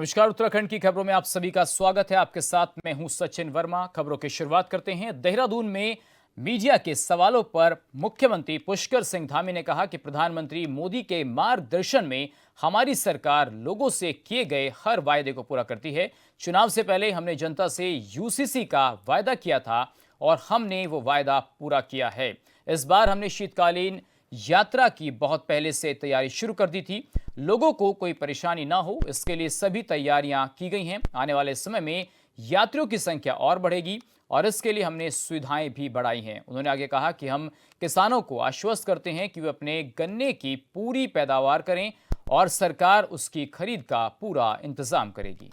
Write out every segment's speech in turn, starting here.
नमस्कार। उत्तराखंड की खबरों में आप सभी का स्वागत है। आपके साथ मैं हूं सचिन वर्मा। खबरों की शुरुआत करते हैं। देहरादून में मीडिया के सवालों पर मुख्यमंत्री पुष्कर सिंह धामी ने कहा कि प्रधानमंत्री मोदी के मार्गदर्शन में हमारी सरकार लोगों से किए गए हर वायदे को पूरा करती है। चुनाव से पहले हमने जनता से यूसीसी का वायदा किया था और हमने वो वायदा पूरा किया है। इस बार हमने शीतकालीन यात्रा की बहुत पहले से तैयारी शुरू कर दी थी। लोगों को कोई परेशानी ना हो, इसके लिए सभी तैयारियां की गई हैं। आने वाले समय में यात्रियों की संख्या और बढ़ेगी और इसके लिए हमने सुविधाएं भी बढ़ाई हैं। उन्होंने आगे कहा कि हम किसानों को आश्वस्त करते हैं कि वे अपने गन्ने की पूरी पैदावार करें और सरकार उसकी खरीद का पूरा इंतजाम करेगी।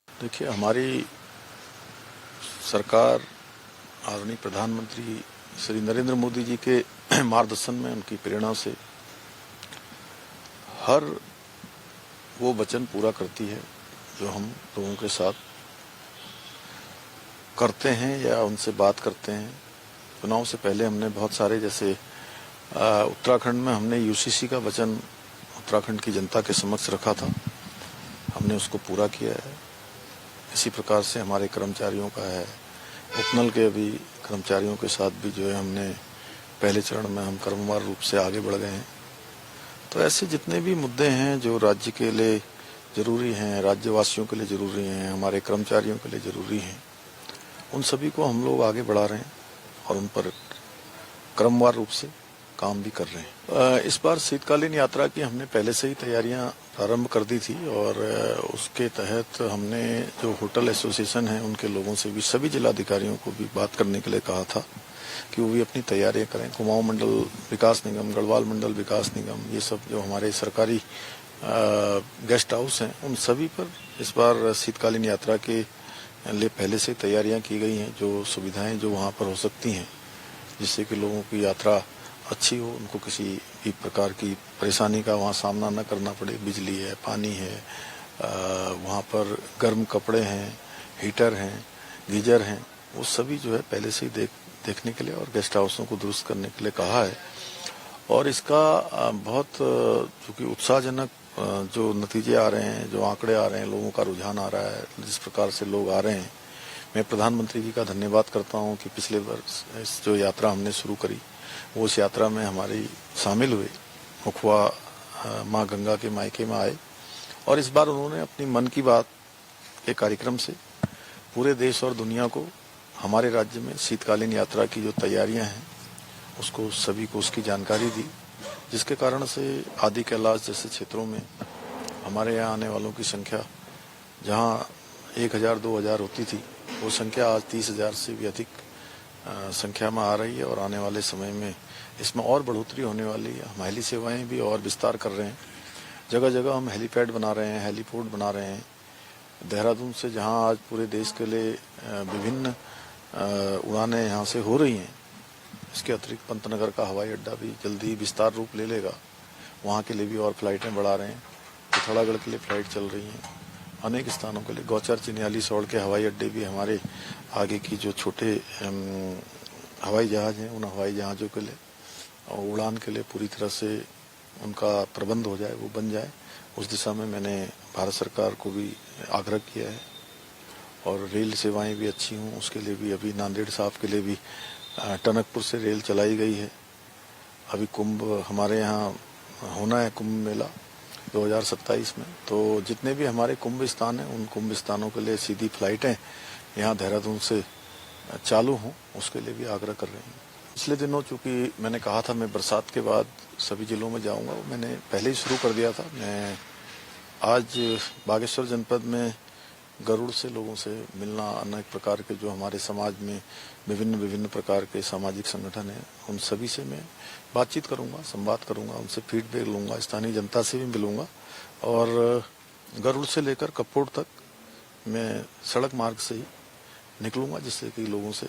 देखिए, हमारी सरकार आदरणीय प्रधानमंत्री श्री नरेंद्र मोदी जी के मार्गदर्शन में, उनकी प्रेरणा से हर वो वचन पूरा करती है जो हम लोगों के साथ करते हैं या उनसे बात करते हैं। चुनाव से पहले हमने बहुत सारे, जैसे उत्तराखंड में हमने यूसीसी का वचन उत्तराखंड की जनता के समक्ष रखा था, हमने उसको पूरा किया है। इसी प्रकार से हमारे कर्मचारियों का है, उपनल के भी कर्मचारियों के साथ भी जो है हमने पहले चरण में हम क्रमवार रूप से आगे बढ़ गए हैं। तो ऐसे जितने भी मुद्दे हैं जो राज्य के लिए जरूरी हैं, राज्यवासियों के लिए जरूरी हैं, हमारे कर्मचारियों के लिए जरूरी हैं, उन सभी को हम लोग आगे बढ़ा रहे हैं और उन पर क्रमवार रूप से काम भी कर रहे हैं। इस बार शीतकालीन यात्रा की हमने पहले से ही तैयारियां प्रारंभ कर दी थी और उसके तहत हमने जो होटल एसोसिएशन है उनके लोगों से भी, सभी जिलाधिकारियों को भी बात करने के लिए कहा था कि वो भी अपनी तैयारियां करें। कुमाऊं मंडल विकास निगम, गढ़वाल मंडल विकास निगम, ये सब जो हमारे सरकारी गेस्ट हाउस हैं, उन सभी पर इस बार शीतकालीन यात्रा के लिए पहले से तैयारियां की गई हैं। जो सुविधाएं जो वहाँ पर हो सकती हैं जिससे कि लोगों की यात्रा अच्छी हो, उनको किसी भी प्रकार की परेशानी का वहाँ सामना न करना पड़े। बिजली है, पानी है, वहाँ पर गर्म कपड़े हैं, हीटर हैं, गीजर हैं, वो सभी जो है पहले से ही देखने के लिए और गेस्ट हाउसों को दुरुस्त करने के लिए कहा है। और इसका बहुत चूंकि उत्साहजनक जो नतीजे आ रहे हैं, जो आंकड़े आ रहे हैं, लोगों का रुझान आ रहा है, जिस प्रकार से लोग आ रहे हैं, मैं प्रधानमंत्री जी का धन्यवाद करता हूँ कि पिछले वर्ष इस जो यात्रा हमने शुरू करी वो उस यात्रा में हमारी शामिल हुए। मुखवा माँ गंगा के मायके में आए और इस बार उन्होंने अपनी मन की बात के कार्यक्रम से पूरे देश और दुनिया को हमारे राज्य में शीतकालीन यात्रा की जो तैयारियां हैं उसको सभी को उसकी जानकारी दी, जिसके कारण से आदि कैलाश जैसे क्षेत्रों में हमारे यहाँ आने वालों की संख्या जहाँ 1000-2000 होती थी, वो संख्या आज 30,000 से भी अधिक संख्या में आ रही है और आने वाले समय में इसमें और बढ़ोतरी होने वाली है। हम हेली सेवाएं भी और विस्तार कर रहे हैं। जगह जगह हम हेलीपैड बना रहे हैं, हेलीपोर्ट बना रहे हैं। देहरादून से जहां आज पूरे देश के लिए विभिन्न उड़ानें यहां से हो रही हैं, इसके अतिरिक्त पंतनगर का हवाई अड्डा भी जल्दी विस्तार रूप ले लेगा। वहां के लिए भी और फ्लाइटें बढ़ा रहे हैं। पिथौरागढ़ के लिए फ्लाइट चल रही हैं, अनेक स्थानों के लिए। गौचर, चिन्याली, सौड़ के हवाई अड्डे भी हमारे आगे की जो छोटे हवाई जहाज हैं, उन हवाई जहाज़ों के लिए और उड़ान के लिए पूरी तरह से उनका प्रबंध हो जाए, वो बन जाए। उस दिशा में मैंने भारत सरकार को भी आग्रह किया है और रेल सेवाएं भी अच्छी हों उसके लिए भी अभी नांदेड़ साहब के लिए भी टनकपुर से रेल चलाई गई है। अभी कुंभ हमारे यहाँ होना है, कुंभ मेला 2027 में, तो जितने भी हमारे कुंभ स्थान हैं उन कुंभ स्थानों के लिए सीधी फ्लाइटें यहाँ देहरादून से चालू हों, उसके लिए भी आग्रह कर रहे हैं। पिछले दिनों चूंकि मैंने कहा था मैं बरसात के बाद सभी जिलों में जाऊंगा, वो मैंने पहले ही शुरू कर दिया था। मैं आज बागेश्वर जनपद में गरुड़ से लोगों से मिलना, अनेक प्रकार के जो हमारे समाज में विभिन्न प्रकार के सामाजिक संगठन हैं, उन सभी से मैं बातचीत करूंगा, संवाद करूंगा, उनसे फीडबैक लूंगा, स्थानीय जनता से भी मिलूंगा और गरुड़ से लेकर कपकोट तक मैं सड़क मार्ग से ही निकलूंगा, जिससे कि लोगों से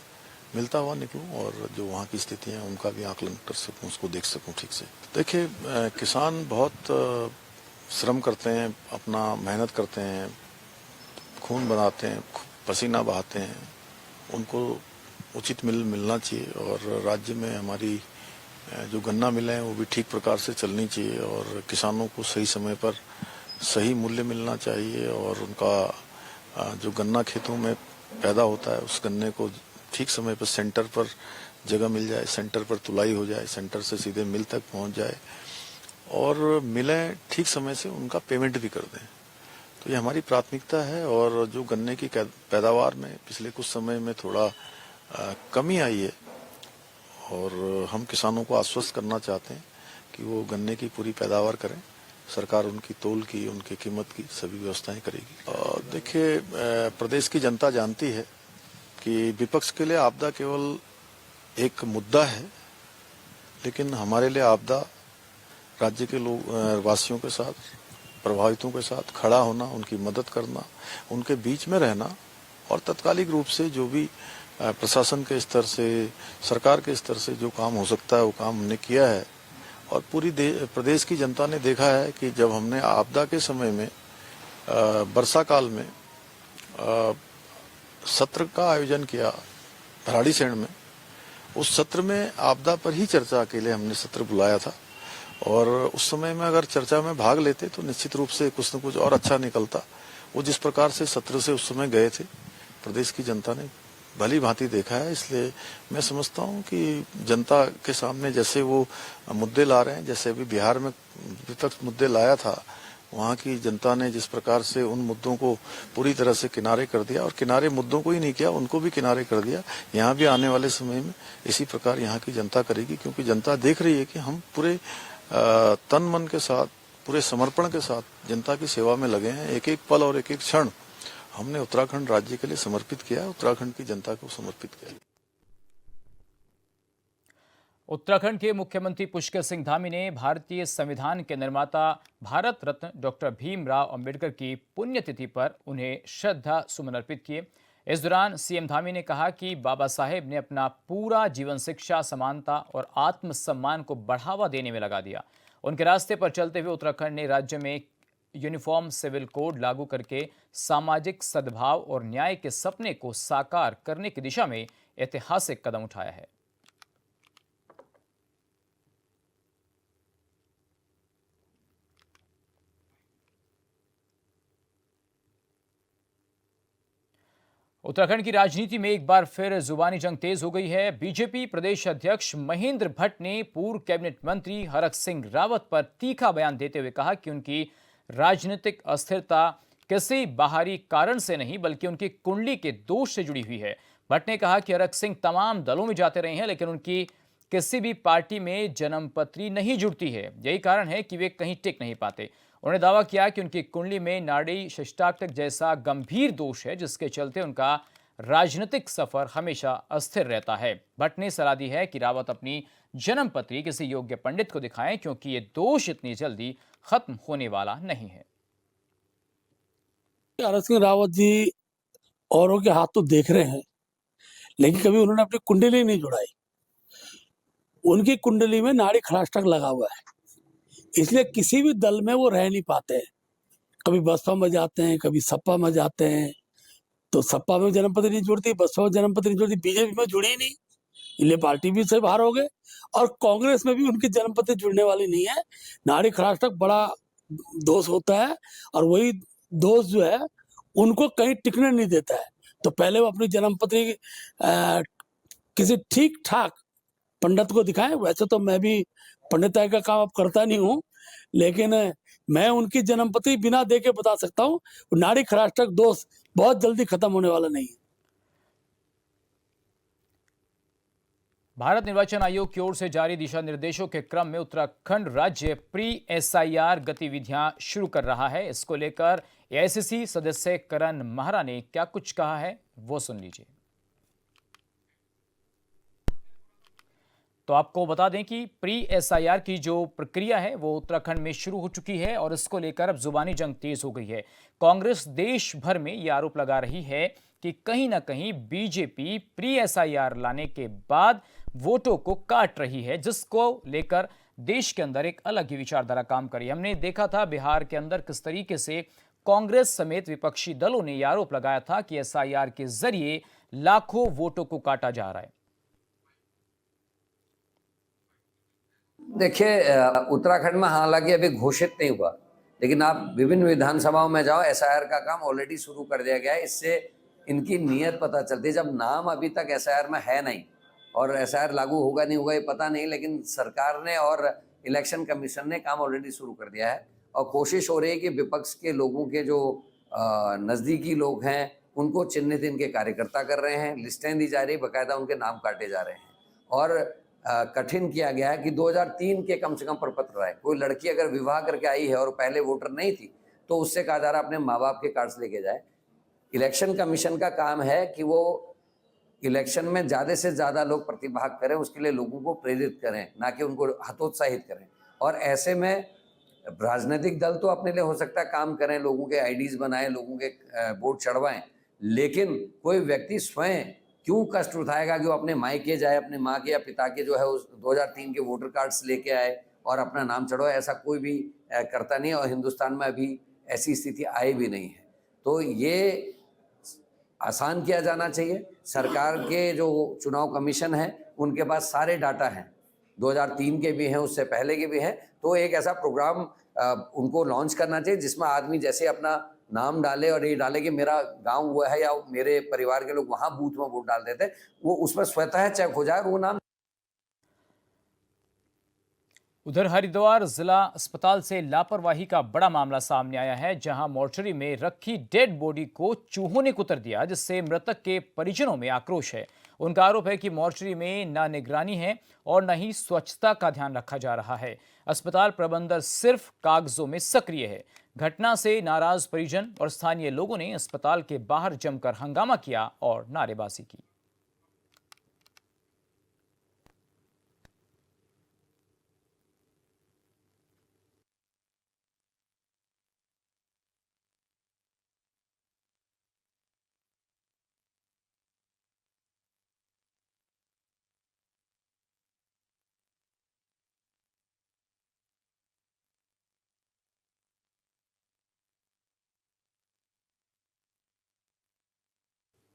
मिलता हुआ निकलूं और जो वहाँ की स्थितियां हैं उनका भी आकलन कर सकूं, उसको देख सकूं ठीक से। देखिए, किसान बहुत श्रम करते हैं, अपना मेहनत करते हैं, खून बनाते हैं, पसीना बहाते हैं, उनको उचित मिलना चाहिए और राज्य में हमारी जो गन्ना मिलें वो भी ठीक प्रकार से चलनी चाहिए और किसानों को सही समय पर सही मूल्य मिलना चाहिए और उनका जो गन्ना खेतों में पैदा होता है उस गन्ने को ठीक समय पर सेंटर पर जगह मिल जाए, सेंटर पर तुलाई हो जाए, सेंटर से सीधे मिल तक पहुंच जाए और मिलें ठीक समय से उनका पेमेंट भी कर दें। तो ये हमारी प्राथमिकता है और जो गन्ने की पैदावार में पिछले कुछ समय में थोड़ा कमी आई है और हम किसानों को आश्वस्त करना चाहते हैं कि वो गन्ने की पूरी पैदावार करें। सरकार उनकी तौल की, उनकी कीमत की सभी व्यवस्थाएं करेगी। देखिए, प्रदेश की जनता जानती है कि विपक्ष के लिए आपदा केवल एक मुद्दा है, लेकिन हमारे लिए आपदा राज्य के लोग वासियों के साथ, प्रभावितों के साथ खड़ा होना, उनकी मदद करना, उनके बीच में रहना और तत्कालिक रूप से जो भी प्रशासन के स्तर से, सरकार के स्तर से जो काम हो सकता है वो काम हमने किया है। और पूरी प्रदेश की जनता ने देखा है कि जब हमने आपदा के समय में वर्षा काल में सत्र का आयोजन किया भराड़ीसैंण में, उस सत्र में आपदा पर ही चर्चा के लिए हमने सत्र बुलाया था और उस समय में अगर चर्चा में भाग लेते तो निश्चित रूप से कुछ न कुछ और अच्छा निकलता। वो जिस प्रकार से सत्र से उस समय गए थे, प्रदेश की जनता ने भली भांति देखा है। इसलिए मैं समझता हूं कि जनता के सामने जैसे वो मुद्दे ला रहे हैं, जैसे अभी बिहार में विपक्ष मुद्दे लाया था, वहां की जनता ने जिस प्रकार से उन मुद्दों को पूरी तरह से किनारे कर दिया और किनारे मुद्दों को ही नहीं किया, उनको भी किनारे कर दिया। यहाँ भी आने वाले समय में इसी प्रकार यहाँ की जनता करेगी, क्योंकि जनता देख रही है कि हम पूरे तन मन के साथ, पूरे समर्पण के साथ जनता की सेवा में लगे हैं। एक एक पल और एक एक क्षण हमने उत्तराखंड राज्य के लिए समर्पित किया, उत्तराखंड की जनता को समर्पित किया। उत्तराखंड के मुख्यमंत्री पुष्कर सिंह धामी ने भारतीय संविधान के निर्माता भारत रत्न डॉक्टर भीमराव अंबेडकर की पुण्यतिथि पर उन्हें श्रद्धा सुमन अर्पित किए। इस दौरान सीएम धामी ने कहा कि बाबा साहेब ने अपना पूरा जीवन शिक्षा, समानता और आत्मसम्मान को बढ़ावा देने में लगा दिया। उनके रास्ते पर चलते हुए उत्तराखंड ने राज्य में यूनिफॉर्म सिविल कोड लागू करके सामाजिक सद्भाव और न्याय के सपने को साकार करने की दिशा में ऐतिहासिक कदम उठाया है। उत्तराखंड की राजनीति में एक बार फिर जुबानी जंग तेज हो गई है। बीजेपी प्रदेश अध्यक्ष महेंद्र भट्ट ने पूर्व कैबिनेट मंत्री हरक सिंह रावत पर तीखा बयान देते हुए कहा कि उनकी राजनीतिक अस्थिरता किसी बाहरी कारण से नहीं बल्कि उनकी कुंडली के दोष से जुड़ी हुई है। भट्ट ने कहा कि हरक सिंह तमाम दलों में जाते रहे हैं, लेकिन उनकी किसी भी पार्टी में जन्मपत्री नहीं जुड़ती है। यही कारण है कि वे कहीं टिक नहीं पाते। उन्होंने दावा किया कि उनकी कुंडली में नाड़ी शिष्टाचार जैसा गंभीर दोष है, जिसके चलते उनका राजनीतिक सफर हमेशा अस्थिर रहता है। भट्ट ने सलाह दी है कि रावत अपनी जन्मपत्री किसी योग्य पंडित को दिखाएं, क्योंकि ये दोष इतनी जल्दी खत्म होने वाला नहीं है। हरक सिंह रावत जी औरों के हाथ तो देख रहे हैं, लेकिन कभी उन्होंने अपनी कुंडली नहीं जुड़ाई। उनकी कुंडली में नाड़ी खड़ाष्टक लगा हुआ है, इसलिए किसी भी दल में वो रह नहीं पाते हैं। कभी बसपा में जाते हैं, कभी सपा में जाते हैं, तो सपा में जन्मपत्री नहीं जुड़ती, बसपा में जन्मपत्री नहीं जुड़ती, बीजेपी में जुड़ी नहीं, इसलिए पार्टी भी से बाहर हो गए। और कांग्रेस में भी उनकी जन्मपत्री जुड़ने वाली नहीं है। नाड़ी खड़ाष्टक बड़ा दोष होता है और वही दोष जो है उनको कहीं टिकने नहीं देता है। तो पहले वो अपनी जन्मपत्री किसी ठीक ठाक पंडित को दिखाएं। वैसे तो मैं भी पंडिताई का काम अब करता नहीं हूँ, लेकिन मैं उनकी जन्मपत्री बिना देखे बता सकता हूँ, नाड़ी खड़ाष्टक दोष बहुत जल्दी खत्म होने वाला नहीं है। भारत निर्वाचन आयोग की ओर से जारी दिशा निर्देशों के क्रम में उत्तराखंड राज्य प्री एसआईआर गतिविधियां शुरू कर रहा है। इसको लेकर एआईसीसी सदस्य करण महरा ने क्या कुछ कहा है, वो सुन लीजिए। तो आपको बता दें कि प्री एसआईआर की जो प्रक्रिया है वो उत्तराखंड में शुरू हो चुकी है और इसको लेकर अब जुबानी जंग तेज हो गई है। कांग्रेस देश भर में ये आरोप लगा रही है कि कहीं ना कहीं बीजेपी प्री एसआईआर लाने के बाद वोटों को काट रही है, जिसको लेकर देश के अंदर एक अलग ही विचारधारा काम करी। हमने देखा था बिहार के अंदर किस तरीके से कांग्रेस समेत विपक्षी दलों ने यह आरोप लगाया था कि एसआईआर के जरिए लाखों वोटों को काटा जा रहा है। देखिए उत्तराखंड में हालांकि अभी घोषित नहीं हुआ, लेकिन आप विभिन्न विधानसभाओं में जाओ, एसआईआर का काम ऑलरेडी शुरू कर दिया गया है। इससे इनकी नीयत पता चलती है। जब नाम अभी तक एसआईआर में है नहीं और एसआईआर लागू होगा नहीं होगा ये पता नहीं, लेकिन सरकार ने और इलेक्शन कमीशन ने काम ऑलरेडी शुरू कर दिया है और कोशिश हो रही है कि विपक्ष के लोगों के जो नज़दीकी लोग हैं उनको चिन्हित इनके कार्यकर्ता कर रहे हैं, लिस्टें दी जा रही, बाकायदा उनके नाम काटे जा रहे हैं और कठिन किया गया है कि 2003 के कम से कम प्रपत्र रहे। कोई लड़की अगर विवाह करके आई है और पहले वोटर नहीं थी तो उससे कहा जा रहा है अपने माँ बाप के कार्ड्स लेके जाए। इलेक्शन कमीशन का काम है कि वो इलेक्शन में ज़्यादा से ज़्यादा लोग प्रतिभाग करें, उसके लिए लोगों को प्रेरित करें, ना कि उनको हतोत्साहित करें। और ऐसे में राजनीतिक दल तो अपने लिए हो सकता है काम करें, लोगों के आईडीज बनाएं, लोगों के वोट चढ़वाएं, लेकिन कोई व्यक्ति स्वयं क्यों कष्ट उठाएगा कि वो अपने मायके जाए, अपने माँ के या पिता के जो है उस 2003 के वोटर कार्ड्स लेके आए और अपना नाम चढ़वाए? ऐसा कोई भी करता नहीं और हिंदुस्तान में अभी ऐसी स्थिति आई भी नहीं है। तो ये आसान किया जाना चाहिए। सरकार के जो चुनाव कमीशन है उनके पास सारे डाटा हैं, 2003 के भी हैं, उससे पहले के भी हैं। तो एक ऐसा प्रोग्राम उनको लॉन्च करना चाहिए जिसमें आदमी जैसे अपना नाम डाले और ये डाले कि मेरा गांव हुआ है या मेरे परिवार के लोग वहां बूथ में वोट डाल देते, वो उसमें स्वतः चेक हो जाए और वो नाम। उधर हरिद्वार जिला अस्पताल से लापरवाही का बड़ा मामला सामने आया है, जहां मोर्चरी में रखी डेड बॉडी को चूहों ने कुतर दिया, जिससे मृतक के परिजनों में आक्रोश है। उनका आरोप है कि मोर्चरी में न निगरानी है और न ही स्वच्छता का ध्यान रखा जा रहा है। अस्पताल प्रबंधन सिर्फ कागजों में सक्रिय है। घटना से नाराज परिजन और स्थानीय लोगों ने अस्पताल के बाहर जमकर हंगामा किया और नारेबाजी की।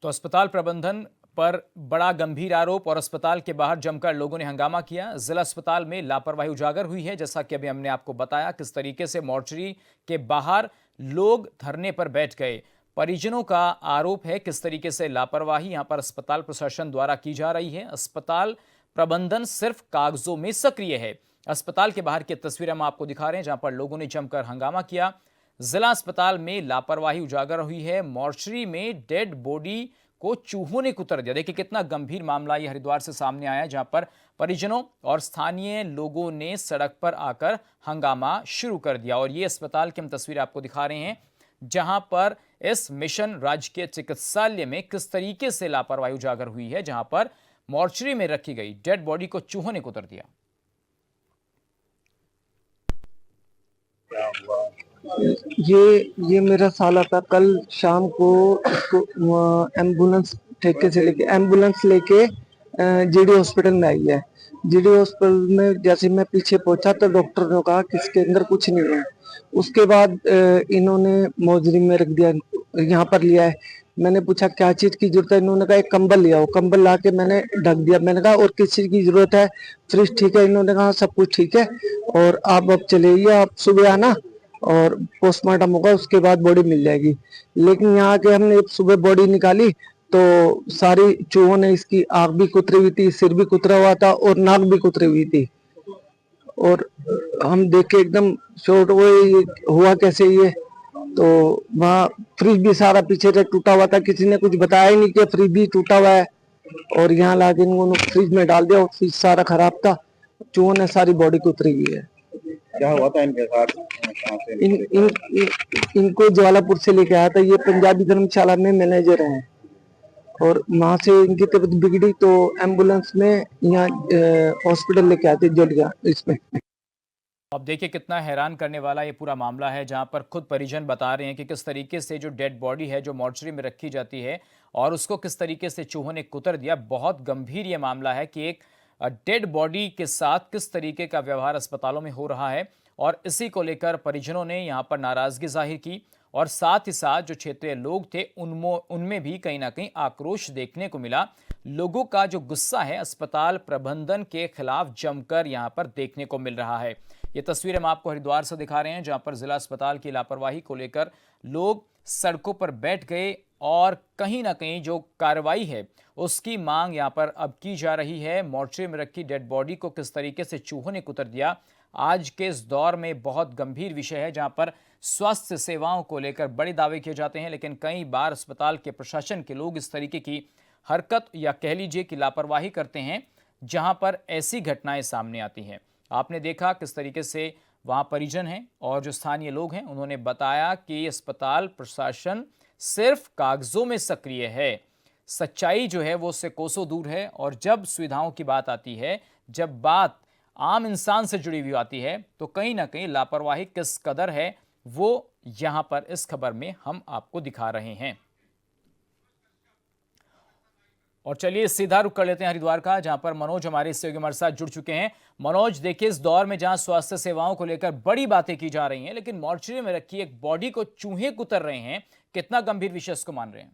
तो अस्पताल प्रबंधन पर बड़ा गंभीर आरोप और अस्पताल के बाहर जमकर लोगों ने हंगामा किया। जिला अस्पताल में लापरवाही उजागर हुई है, जैसा कि अभी हमने आपको बताया किस तरीके से मोर्चरी के बाहर लोग धरने पर बैठ गए। परिजनों का आरोप है किस तरीके से लापरवाही यहां पर अस्पताल प्रशासन द्वारा की जा रही है। अस्पताल प्रबंधन सिर्फ कागजों में सक्रिय है। अस्पताल के बाहर की तस्वीरें हम आपको दिखा रहे हैं, जहां पर लोगों ने जमकर हंगामा किया। जिला अस्पताल में लापरवाही उजागर हुई है। मोर्चरी में डेड बॉडी को चूहों ने कुतर दिया। देखिए कितना गंभीर मामला ये हरिद्वार से सामने आया है, जहां पर परिजनों और स्थानीय लोगों ने सड़क पर आकर हंगामा शुरू कर दिया। और ये अस्पताल की हम तस्वीर आपको दिखा रहे हैं, जहां पर इस मिशन राजकीय चिकित्सालय में किस तरीके से लापरवाही उजागर हुई है, जहां पर मोर्चरी में रखी गई डेड बॉडी को चूहों ने कुतर दिया। ये मेरा साला था। कल शाम को इसको एम्बुलेंस ठेके से लेके जीडी हॉस्पिटल में आई है। जीडी हॉस्पिटल में जैसे मैं पीछे पहुंचा तो डॉक्टर ने कहा कि इसके अंदर कुछ नहीं है। उसके बाद इन्होंने मोर्चरी में रख दिया, यहाँ पर लिया है। मैंने पूछा क्या चीज की जरूरत है, इन्होंने कहा एक कंबल लिया। कंबल ला के मैंने ढक दिया। मैंने कहा और किस चीज की जरूरत है? फ्रिज ठीक है? इन्होंने कहा सब कुछ ठीक है और आप अब चले जाइए, आप सुबह आना और पोस्टमार्टम होगा, उसके बाद बॉडी मिल जाएगी। लेकिन यहाँ के हमने सुबह बॉडी निकाली तो सारी चूहों ने इसकी आंख भी कुतरी हुई थी, सिर भी कुतरा हुआ था और नाक भी कुतरी हुई थी। और हम देख के एकदम शॉर्ट हुआ कैसे ये। तो वहाँ फ्रिज भी सारा पीछे से टूटा हुआ था, किसी ने कुछ बताया ही नहीं कि फ्रिज भी टूटा हुआ है। और यहाँ लाके इन्होंने फ्रिज में डाल दिया और फ्रिज सारा खराब था। चूहों ने सारी बॉडी कुतरी हुई है। क्या हुआ था इनके साथ? इनको ज्वालापुर से लेके आया था। ये पंजाबी धर्मशाला में मैनेजर हैं और वहां से इनकी तबीयत बिगड़ी तो एम्बुलेंस में यहाँ हॉस्पिटल लेके आते जोड़िया इसमें। अब देखिए कितना हैरान करने वाला ये पूरा मामला है, जहां पर खुद परिजन बता रहे हैं कि किस तरीके से जो डेड बॉडी है जो मोर्चरी में रखी जाती है और उसको किस तरीके से चूहों ने कुतर दिया। बहुत गंभीर ये मामला है कि एक डेड बॉडी के साथ किस तरीके का व्यवहार अस्पतालों में हो रहा है और इसी को लेकर परिजनों ने यहां पर नाराजगी जाहिर की और साथ ही साथ जो क्षेत्रीय लोग थे उनमें भी कहीं ना कहीं आक्रोश देखने को मिला। लोगों का जो गुस्सा है अस्पताल प्रबंधन के खिलाफ जमकर यहां पर देखने को मिल रहा है। ये तस्वीर हम आपको हरिद्वार से दिखा रहे हैं, जहां पर जिला अस्पताल की लापरवाही को लेकर लोग सड़कों पर बैठ गए और कहीं ना कहीं जो कार्रवाई है उसकी मांग यहां पर अब की जा रही है। मोर्चे में रखी डेड बॉडी को किस तरीके से चूहों ने कुतर दिया, आज के इस दौर में बहुत गंभीर विषय है, जहां पर स्वास्थ्य सेवाओं को लेकर बड़े दावे किए जाते हैं, लेकिन कई बार अस्पताल के प्रशासन के लोग इस तरीके की हरकत या कह लीजिए कि लापरवाही करते हैं, जहां पर ऐसी घटनाएं सामने आती हैं। आपने देखा किस तरीके से वहां परिजन हैं और जो स्थानीय लोग हैं उन्होंने बताया कि अस्पताल प्रशासन सिर्फ कागजों में सक्रिय है, सच्चाई जो है वो उससे कोसों दूर है। और जब सुविधाओं की बात आती है, जब बात आम इंसान से जुड़ी हुई आती है, तो कहीं ना कहीं लापरवाही किस कदर है वो यहां पर इस खबर में हम आपको दिखा रहे हैं। और चलिए सीधा रुख कर लेते हैं हरिद्वार का, जहां पर मनोज हमारे सहयोगी हमारे साथ जुड़ चुके हैं। मनोज, देखिए इस दौर में जहां स्वास्थ्य सेवाओं को लेकर बड़ी बातें की जा रही हैं, लेकिन मोर्चरी में रखी एक बॉडी को चूहे कुतर रहे हैं, कितना गंभीर विषय इसको मान रहे हैं?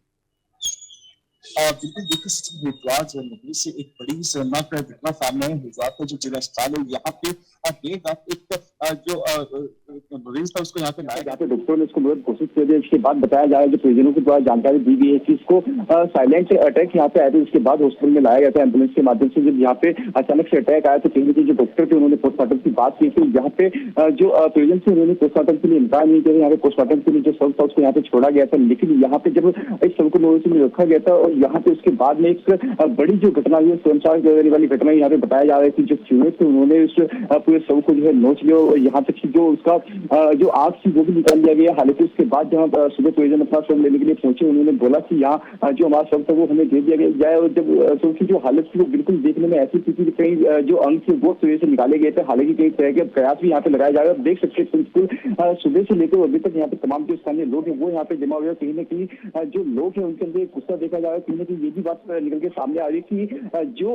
बिल्कुल देखिए हरिद्वार जनपद से एक बड़ी शर्मनाक घटना सामने आई। हरिद्वार का जो जिला अस्पताल है यहाँ पे देर रात एक जो मरीज था उसको यहाँ पे लाया, जहाँ पे डॉक्टर ने उसको मदद कोशिश की थी। इसके बाद बताया जा रहा है कि परिजनों के द्वारा जानकारी दी गई है कि इसको साइलेंट अटैक यहाँ पे आया था। इसके बाद हॉस्पिटल में लाया गया था एम्बुलेंस के माध्यम से। जब यहाँ पे अचानक से अटैक आया तो कहीं ना कहीं जो डॉक्टर थे उन्होंने पोस्टमार्टम की बात की थी। यहाँ पे जो परिजन थे उन्होंने पोस्टमार्टम के लिए इनकार नहीं किया। यहाँ पे पोस्टमार्टम के लिए जो शव था उसको यहाँ पे छोड़ा गया था, लेकिन यहाँ पे जब इस शव को मवेशी में रखा गया था और यहाँ पे उसके बाद में एक बड़ी जो घटना हुई स्वयंचालित करने वाली घटना यहाँ पे बताया जा रहा है कि जो चूहे थे उन्होंने उस पूरे शव को जो है नोच लिया और यहाँ तक कि जो उसका जो आग थी वो भी निकाल लिया गया। हालांकि उसके बाद जहाँ सुबह परिजन अपना शव लेने के लिए पहुंचे, उन्होंने बोला कि यहाँ जो हमारा शव था वो हमें दे दिया जाए। और जब शव की जो हालत थी वो बिल्कुल देखने में ऐसी थी कि कई जो अंग थे वो सुबह से निकाले गए थे। हालांकि कई तरह के प्रयास भी यहाँ पे लगाए जा रहे हैं। देख सकते हैं बिल्कुल सुबह से लेकर अभी तक यहाँ पे तमाम जो स्थानीय लोग हैं वो यहाँ पे जमा हुए हैं। कहीं ना कहीं जो लोग हैं उनके अंदर गुस्सा देखा जा रहा है। कहीं ना कहीं ये भी बात निकल के सामने आ रही है कि जो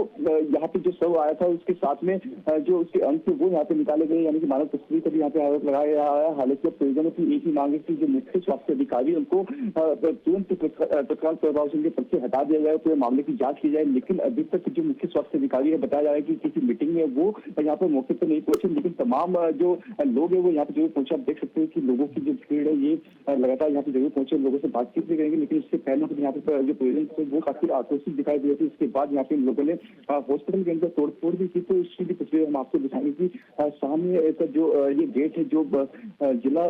यहाँ पे जो शव आया था उसके साथ में जो उसके अंग थे वो यहाँ पे निकाले गए, यानी कि मानव तस्करी का भी यहाँ पे आरोप लगाया गया है। हालांकि परिजनों की एक ही मांग है कि जो मुख्य स्वास्थ्य अधिकारी उनको तुरंत तत्काल प्रभाव से उनके पद से हटा दिया जाए, पूरे मामले की जांच की जाए। लेकिन अभी तक जो मुख्य स्वास्थ्य अधिकारी है बताया जा रहा है कि किसी मीटिंग में वो यहाँ पे मौके पर नहीं पहुंचे, लेकिन तमाम जो लोग है वो यहाँ पे जरूर पहुंचे। आप देख सकते हैं कि लोगों की जो भीड़ है ये लगातार यहाँ पे जरूर पहुंचे, लोगों से बातचीत भी करेंगे। लेकिन इससे पहले यहाँ पे जो परिजन थे वो काफी आक्रोशित दिखाई दिए थे। इसके बाद यहाँ पे इन लोगों ने हॉस्पिटल के अंदर तोड़फोड़ भी की, तो इसकी भी तस्वीर हम आपको दिखाएंगे कि सामने का जो ये गेट है जो जिला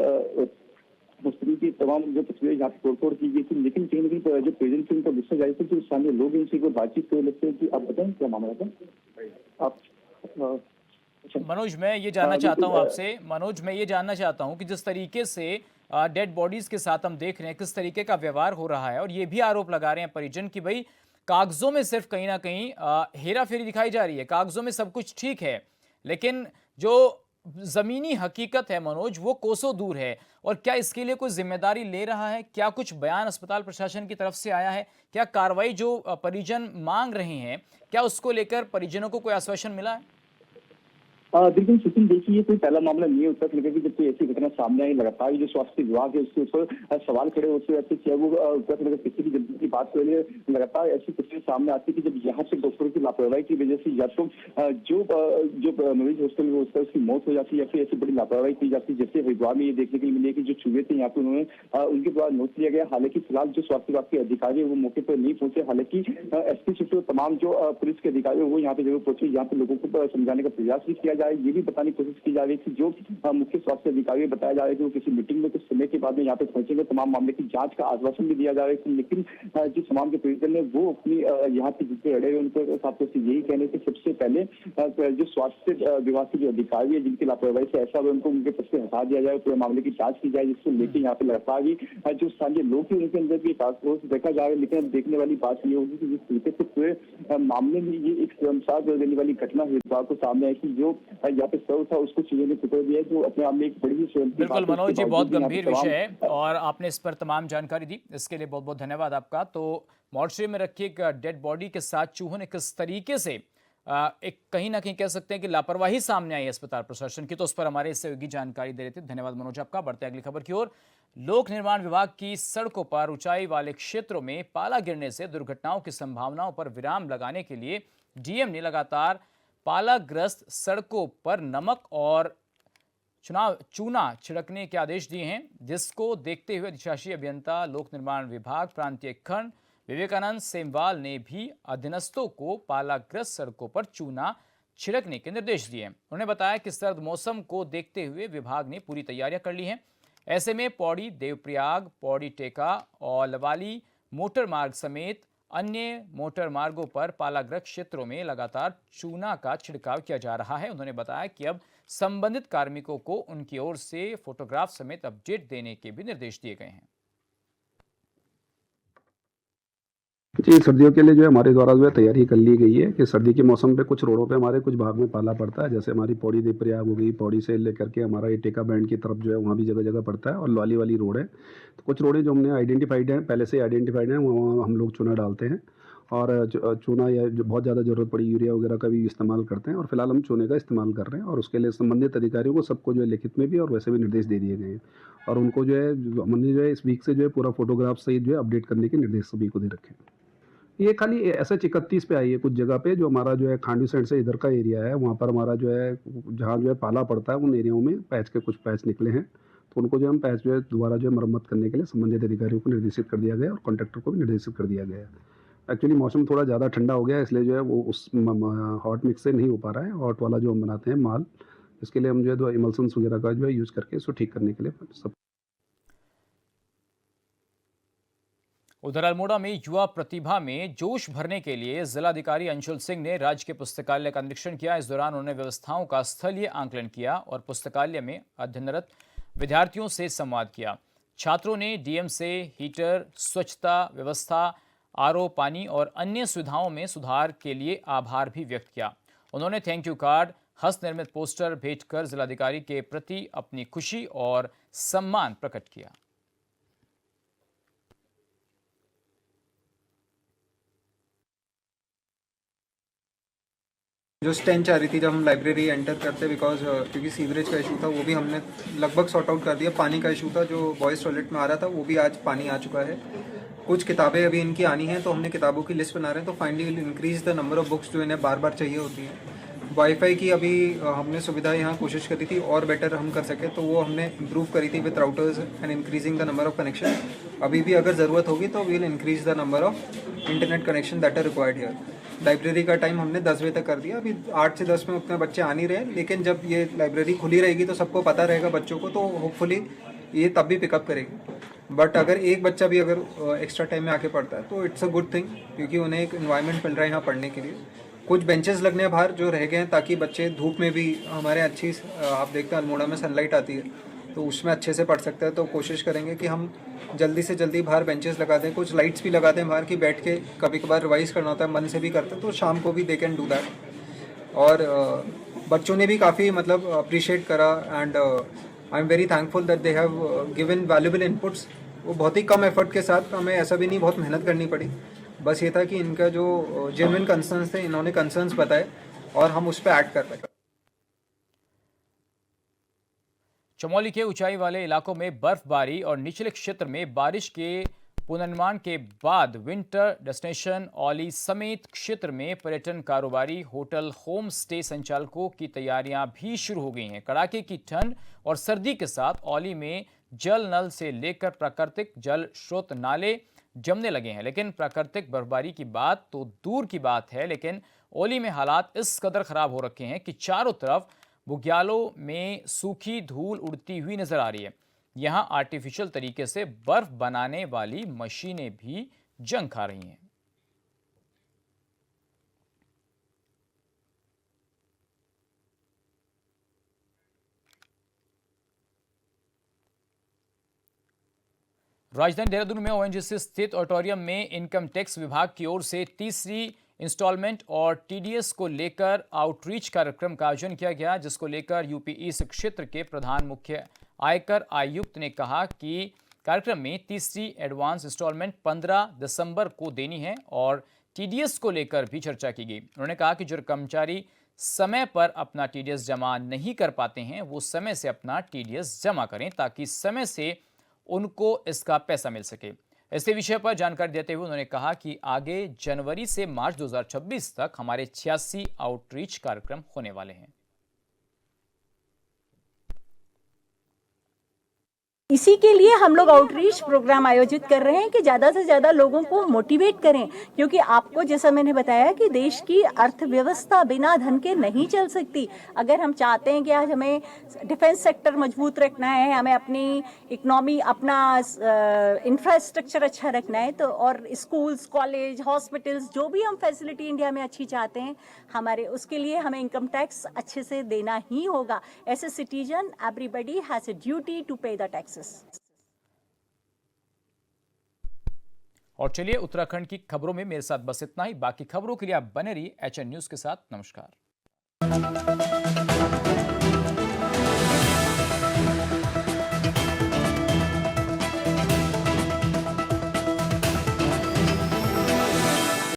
हॉस्पिटल की तमाम जो तस्वीरें यहाँ पे तोड़फोड़ की गई थी। लेकिन कहीं ना कहीं जो प्रेजेंट थे उनका गुस्सा जारी था, जो स्थानीय लोग हैं उनसे बातचीत करने लगते हैं कि आप बताएं क्या मामला था आप। मनोज, मैं ये जानना चाहता हूं आपसे, मनोज मैं ये जानना चाहता हूं कि जिस तरीके से डेड बॉडीज के साथ हम देख रहे हैं किस तरीके का व्यवहार हो रहा है, और ये भी आरोप लगा रहे हैं परिजन कि भाई कागजों में सिर्फ कहीं ना कहीं हेरा फेरी दिखाई जा रही है, कागजों में सब कुछ ठीक है, लेकिन जो जमीनी हकीकत है मनोज वो कोसों दूर है। और क्या इसके लिए कोई जिम्मेदारी ले रहा है? क्या कुछ बयान अस्पताल प्रशासन की तरफ से आया है? क्या कार्रवाई जो परिजन मांग रहे हैं क्या उसको लेकर परिजनों को कोई आश्वासन मिला है? बिल्कुल सुशील, देखिए ये कोई पहला मामला नहीं है। उत्तर प्रदेश की जब कोई ऐसी घटना सामने आई, लगातार जो स्वास्थ्य विभाग है उसके ऊपर सवाल खड़े होते रहते हैं। वो उत्तर प्रदेश किसी भी जनता की बात कर रहे, लगातार ऐसी तस्वीर सामने आती है कि जब यहाँ पे डॉक्टरों की लापरवाही की वजह से या तो जो मरीज हॉस्पिटल में होता है उसकी मौत हो जाती है, या फिर ऐसी बड़ी लापरवाही की जाती है। जैसे हरिद्वार में ये देखने के लिए मिले कि जो चूहे थे यहाँ पे उन्होंने उनके द्वारा नोट लिया गया। हालांकि फिलहाल जो स्वास्थ्य विभाग के अधिकारी है वो मौके पर नहीं पहुंचे। हालांकि एसपी चित्तौड़ तमाम जो पुलिस के अधिकारी है वो यहाँ पे जरूर पहुंचे, यहाँ पे लोगों को समझाने का प्रयास भी किया जाए। ये भी बताने कोशिश की जा रही है कि जो मुख्य स्वास्थ्य अधिकारी बताया जा रहा है कि वो किसी मीटिंग में कुछ समय के बाद में यहाँ पे पहुंचेंगे, तमाम मामले की जांच का आश्वासन भी दिया जा रहा है। लेकिन जो समाज के परिजन है वो अपनी यहाँ पे जितने अड़े हुए उनके साथ यही कहने कि सबसे पहले जो स्वास्थ्य विभाग के जो अधिकारी है जिनकी लापरवाही से ऐसा हुआ उनको उनके पद से हटा दिया जाए, पूरे मामले की जांच की जाए, जिसको लेकर यहाँ पे लगातार ही जो स्थानीय लोग हैं उनके अंदर भी एक आक्रोश देखा जा रहा है। लेकिन देखने वाली बात ये होगी कि जिस तरीके से पूरे मामले में ये एक शर्मसार कर देने वाली घटना हरिद्वार को सामने आई कि जो यहाँ पे शव था उसको चीजों ने कुतर दिया, जो अपने आप में एक बड़ी ही बिल्कुल मनोज जी, बहुत गंभीर विषय है और आपने इस पर तमाम जानकारी दी, इसके लिए बहुत बहुत धन्यवाद आपका। तो मोर्चे में रखी एक डेड बॉडी के साथ चूहों ने किस तरीके से एक कहीं ना कहीं कह सकते हैं कि लापरवाही सामने आई अस्पताल प्रशासन की, तो उस पर हमारे सहयोगी जानकारी दे रहे थे। धन्यवाद मनोज आपका। बढ़ते अगली खबर की ओर। लोक निर्माण विभाग की सड़कों पर ऊंचाई वाले क्षेत्रों में पाला गिरने से दुर्घटनाओं की संभावनाओं पर विराम लगाने के लिए डीएम ने लगातार पालाग्रस्त सड़कों पर नमक और चूना छिड़कने के आदेश दिए हैं, जिसको देखते हुए अधिशासी अभियंता लोक निर्माण विभाग प्रांतीय खंड विवेकानंद सेमवाल ने भी अधीनस्थों को पालाग्रस्त सड़कों पर चूना छिड़कने के निर्देश दिए। उन्होंने बताया कि सर्द मौसम को देखते हुए विभाग ने पूरी तैयारियां कर ली हैं। ऐसे में पौड़ी, देवप्रयाग, पौड़ी टेका और लवाली मोटर मार्ग समेत अन्य मोटर मार्गों पर पालाग्रस्त क्षेत्रों में लगातार चूना का छिड़काव किया जा रहा है। उन्होंने बताया कि अब संबंधित कार्मिकों को उनकी ओर से फोटोग्राफ समेत अपडेट देने के भी निर्देश दिए गए हैं। जी, सर्दियों के लिए जो है हमारे द्वारा जो है तैयारी कर ली गई है कि सर्दी के मौसम पे कुछ रोडों पे हमारे कुछ भाग में पाला पड़ता है, जैसे हमारी पौड़ी देवप्रयाग हो गई, पौड़ी से लेकर के हमारा ये टेका बैंड की तरफ जो है वहाँ भी जगह जगह पड़ता है और लवाली वाली रोड है। तो कुछ रोडें जो हमने आइडेंटिफाइड हैं, पहले से आइडेंटिफाइड हैं, वहाँ हम लोग चूना डालते हैं और चूना या जो बहुत ज़्यादा ज़रूरत पड़ी यूरिया वगैरह का भी इस्तेमाल करते हैं और फिलहाल हम चूने का इस्तेमाल कर रहे हैं और उसके लिए संबंधित अधिकारियों को सबको जो है लिखित में भी और वैसे भी निर्देश दे दिए गए हैं और उनको जो है हमने जो है इस वीक से जो है पूरा फोटोग्राफ सहित जो है अपडेट करने के निर्देश सभी को दे रखे हैं। ये खाली एसएच 31 पे आई है कुछ जगह पे, जो हमारा जो है खांडू साइड से इधर का एरिया है, वहाँ पर हमारा जो है जहाँ जो है पाला पड़ता है उन एरियाओं में पैच के कुछ पैच निकले हैं, तो उनको जो हम पैच जो है दोबारा जो है मरम्मत करने के लिए संबंधित अधिकारियों को निर्देशित कर दिया गया और कॉन्ट्रैक्टर को भी निर्देशित कर दिया गया है। एक्चुअली मौसम थोड़ा ज़्यादा ठंडा हो गया है, इसलिए जो है वो उस हॉट मिक्स से नहीं हो पा रहा है। हॉट वाला जो हम बनाते हैं माल, इसके लिए हम जो है इमल्सन्स वगैरह का जो है यूज़ करके इसको ठीक करने के लिए सब। उधर अल्मोड़ा में युवा प्रतिभा में जोश भरने के लिए जिलाधिकारी अंशुल सिंह ने राज्य के पुस्तकालय का निरीक्षण किया। इस दौरान उन्होंने व्यवस्थाओं का स्थलीय आंकलन किया और पुस्तकालय में अध्ययनरत विद्यार्थियों से संवाद किया। छात्रों ने डीएम से हीटर, स्वच्छता व्यवस्था, आरओ पानी और अन्य सुविधाओं में सुधार के लिए आभार भी व्यक्त किया। उन्होंने थैंक यू कार्ड, हस्तनिर्मित पोस्टर भेंट कर जिलाधिकारी के प्रति अपनी खुशी और सम्मान प्रकट किया। जो स्टेंच आ रही थी जब हम लाइब्रेरी एंटर करते, बिकॉज क्योंकि सीवरेज का इशू था वो भी हमने लगभग सॉर्ट आउट कर दिया। पानी का इशू था जो बॉयज़ टॉयलेट में आ रहा था, वो भी आज पानी आ चुका है। कुछ किताबें अभी इनकी आनी हैं तो हमने किताबों की लिस्ट बना रहे हैं, तो finally will increase the number of books जो इन्हें बार बार चाहिए होती हैं। वाईफाई की अभी हमने सुविधा यहाँ कोशिश करी थी और बेटर हम कर सके, तो वो हमने इम्प्रूव करी थी with routers and increasing the number of connection. अभी भी अगर ज़रूरत होगी तो will increase the number of internet connection that are required here. Library का टाइम हमने 10 बजे तक कर दिया। अभी 8 से 10 में उतने बच्चे आ नहीं रहे, लेकिन जब ये लाइब्रेरी खुली रहेगी तो सबको पता रहेगा बच्चों को, तो होपफुली ये तब भी पिकअप करेगी। बट अगर एक बच्चा भी अगर एक्स्ट्रा टाइम में आके पढ़ता है तो इट्स अ गुड थिंग, क्योंकि उन्हें एक इन्वायरमेंट मिल रहा है यहाँ पढ़ने के लिए। कुछ बेंचेस लगने हैं बाहर जो रह गए हैं, ताकि बच्चे धूप में भी हमारे अच्छी, आप देखते हैं अल्मोड़ा में सनलाइट आती है तो उसमें अच्छे से पढ़ सकते हैं। तो कोशिश करेंगे कि हम जल्दी से जल्दी बाहर बेंचेस लगा दें, कुछ लाइट्स भी लगा दें बाहर की, बैठ के कभी कभार रिवाइज करना होता है, मन से भी करते हैं, तो शाम को भी दे कैन डू दैट। और बच्चों ने भी काफ़ी मतलब अप्रिशिएट करा and I am very thankful that they have given valuable inputs. वो बहुत ही कम एफर्ट के साथ, हमें ऐसा भी नहीं बहुत मेहनत करनी पड़ी, बस ये था कि इनका जो जेन्युइन कंसर्न्स थे, इन्होंने कंसर्न्स बताए और हम उस पर ऐड कर पाए। चमोली के ऊंचाई वाले इलाकों में बर्फबारी और निचले क्षेत्र में बारिश के पुनर्निर्माण के बाद विंटर डेस्टिनेशन औली समेत क्षेत्र में पर्यटन कारोबारी, होटल, होम स्टे संचालकों की तैयारियां भी शुरू हो गई हैं। कड़ाके की ठंड और सर्दी के साथ औली में जल नल से लेकर प्राकृतिक जल स्रोत नाले जमने लगे हैं, लेकिन प्राकृतिक बर्फबारी की बात तो दूर की बात है। लेकिन औली में हालात इस कदर खराब हो रखे हैं कि चारों तरफ बुग्यालों में सूखी धूल उड़ती हुई नजर आ रही है। यहां आर्टिफिशियल तरीके से बर्फ बनाने वाली मशीनें भी जंग खा रही हैं। राजधानी देहरादून में ओएनजीसी स्थित ऑडिटोरियम में इनकम टैक्स विभाग की ओर से तीसरी इंस्टॉलमेंट और टीडीएस को लेकर आउटरीच कार्यक्रम का आयोजन किया गया, जिसको लेकर यूपी ईस्ट क्षेत्र के प्रधान मुख्य आयकर आयुक्त ने कहा कि कार्यक्रम में तीसरी एडवांस इंस्टॉलमेंट 15 दिसंबर को देनी है और टीडीएस को लेकर भी चर्चा की गई। उन्होंने कहा कि जो कर्मचारी समय पर अपना टीडीएस जमा नहीं कर पाते हैं वो समय से अपना टीडीएस जमा करें, ताकि समय से उनको इसका पैसा मिल सके। इसी विषय पर जानकारी देते हुए उन्होंने कहा कि आगे जनवरी से मार्च 2026 तक हमारे 86 आउटरीच कार्यक्रम होने वाले हैं। इसी के लिए हम लोग आउटरीच प्रोग्राम आयोजित कर रहे हैं कि ज़्यादा से ज़्यादा लोगों को मोटिवेट करें, क्योंकि आपको जैसा मैंने बताया कि देश की अर्थव्यवस्था बिना धन के नहीं चल सकती। अगर हम चाहते हैं कि आज हमें डिफेंस सेक्टर मजबूत रखना है, हमें अपनी इकोनॉमी, अपना इंफ्रास्ट्रक्चर अच्छा रखना है, तो और स्कूल्स, कॉलेज, हॉस्पिटल्स, जो भी हम फैसिलिटी इंडिया में अच्छी चाहते हैं हमारे, उसके लिए हमें इनकम टैक्स अच्छे से देना ही होगा। As a citizen everybody has a duty to pay the taxes. और चलिए उत्तराखंड की खबरों में मेरे साथ बस इतना ही। बाकी खबरों के लिए आप बने रहिए HN न्यूज के साथ। नमस्कार।